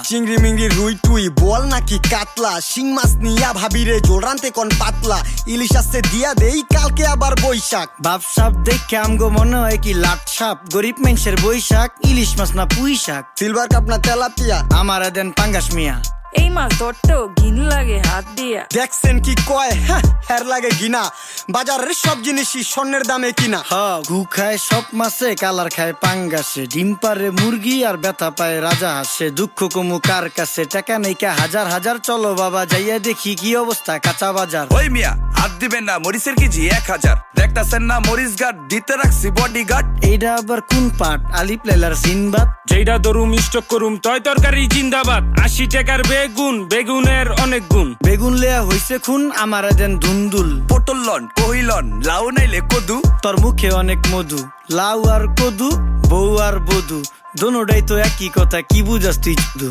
চিংড়ি মিংড়ি রুই টুই বল নাকি কাতলা, শিং মাছ নিয়া ভাবিরে জোল রানতে কোন পাতলা, ইলিশ আসছে দিয়া দেই কালকে আবার বৈশাখ। বাপ সাপ দেখে আমগো মনে হয় কি লাট সাপ, গরিব মানুষের বৈশাখ, ইলিশ মাছ না পুঁই শাক। সিলভার কাপ না তেলাপিয়া, আমার দেন পাঙ্গাস মিয়া। এই মাছ ধরতেও ঘিন লাগে হাত দিয়া। দেখছেন কি কয়, হ্যাঁ হের লাগে গিনা, বাজারের সব জিনিসই স্বর্ণের দামে কিনা। ঘু খায় সব মাছে, কালার খায় পাঙ্গাসে, ডিম পারে মুরগি আর ব্যথা পায় রাজা হাসে। দুঃখ কমু কার কাছে, টাকা নেই কা হাজার হাজার, চলো বাবা যাইয়া দেখি কি অবস্থা কাঁচা বাজার। ওই মিয়া হাত দিবেন না, মরিচের কেজি 1000, দেখতাছেন না মরিচ গার্ড দিতে রাখছি বডি গার্ড। এইটা আবার কোন পাট, আলিপ লেলার সিনবাদ। যেইটা দরুম স্টক করুম তয় তরকারি জিন্দাবাদ, 80 টাকার বেগুন, বেগুনের অনেক গুণ। বেগুন লেয়া হইছে খুন, আমার দেন ধুন্দুল। পটল লন কহিলন লাউ নাইলে কদু, তোর মুখে অনেক মধু, লাউ আর কদু, বউ আর বধু, দোনোটাই তো একই কথা, কি বুঝাস তুই শুধু।